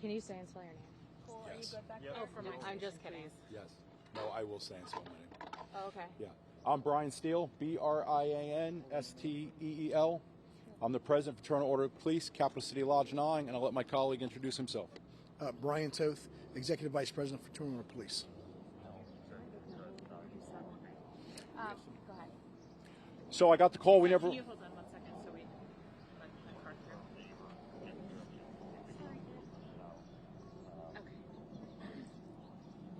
Can you say and spell your name? Cool. Are you Yes. good back Yep. there? Oh, for my. I'm just kidding. Yes. No, I will say and spell my name. Oh, okay. Yeah. I'm Brian Steele, BRIAN STEEL. I'm the President of Fraternal Order of Police, Capital City Lodge 9, and I'll let my colleague introduce himself. Brian Toth, Executive Vice President for Fraternal Order of Police. Go ahead. So I got the call. We never. Can you hold on 1 second so we let the card through? Okay.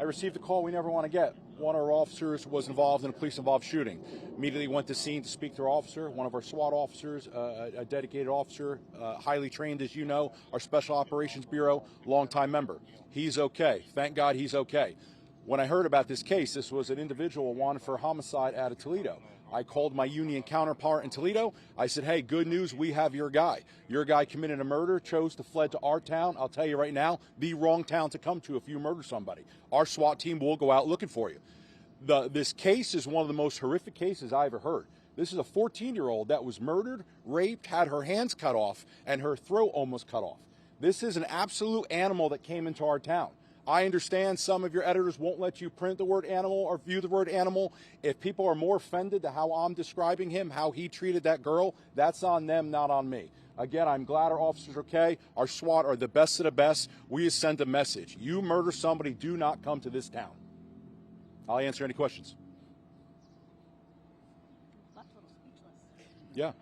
I received a call we never want to get. One of our officers was involved in a police-involved shooting. Immediately went to scene to speak to our officer, one of our SWAT officers, a dedicated officer, highly trained, as you know, our Special Operations Bureau, longtime member. He's okay. Thank God he's okay. When I heard about this case, this was an individual wanted for homicide out of Toledo. I called my union counterpart in Toledo. I said, hey, good news, we have your guy. Your guy committed a murder, chose to fled to our town. I'll tell you right now, the wrong town to come to if you murder somebody. Our SWAT team will go out looking for you. This case is one of the most horrific cases I ever heard. This is a 14-year-old that was murdered, raped, had her hands cut off, and her throat almost cut off. This is an absolute animal that came into our town. I understand some of your editors won't let you print the word animal or view the word animal. If people are more offended to how I'm describing him, how he treated that girl, that's on them, not on me. Again, I'm glad our officers are okay. Our SWAT are the best of the best. We just send a message. You murder somebody, do not come to this town. I'll answer any questions. Left a little speechless. Yeah,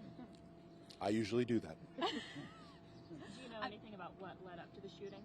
I usually do that. Do you know anything about what led up to the shooting?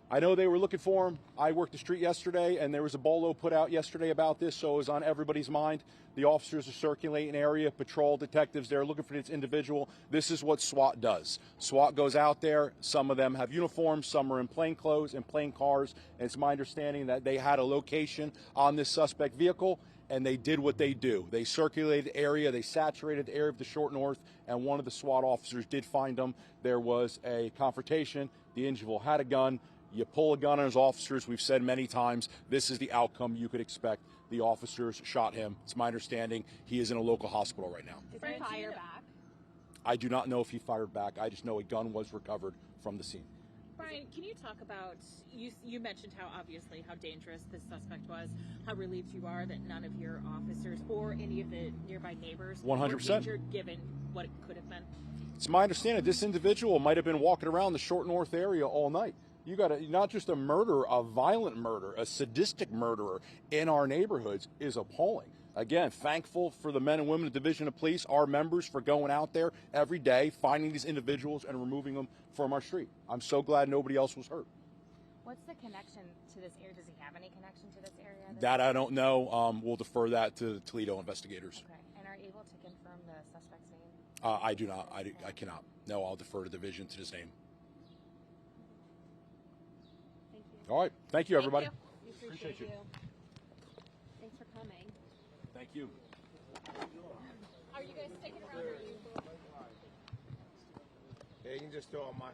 I know they were looking for him. I worked the street yesterday, and there was a bolo put out yesterday about this, so it was on everybody's mind. The officers are circulating the area, patrol detectives, they're looking for this individual. This is what SWAT does. SWAT goes out there. Some of them have uniforms, some are in plain clothes and plain cars. And it's my understanding that they had a location on this suspect vehicle, and they did what they do. They circulated the area, they saturated the area of the short north, and one of the SWAT officers did find them. There was a confrontation. The individual had a gun. You pull a gun on his officers. We've said many times, this is the outcome you could expect. The officers shot him. It's my understanding he is in a local hospital right now. Did they fire back? I do not know if he fired back. I just know a gun was recovered from the scene. Brian, can you talk about, you mentioned how obviously how dangerous this suspect was, how relieved you are that none of your officers or any of the nearby neighbors 100%. were injured given what it could have been? It's my understanding this individual might have been walking around the short north area all night. You got not just a murderer, a violent murderer, a sadistic murderer in our neighborhoods is appalling. Again, thankful for the men and women of the Division of Police, our members, for going out there every day, finding these individuals and removing them from our street. I'm so glad nobody else was hurt. What's the connection to this area? Does he have any connection to this area? That I don't know. We'll defer that to the Toledo investigators. Okay. And are you able to confirm the suspect's name? I do not. I cannot. No, I'll defer to the division to his name. Thank you. All right. Thank you, everybody. We appreciate you. Thanks for coming. Thank you. Are you guys sticking around or are you? Yeah, you can just throw on my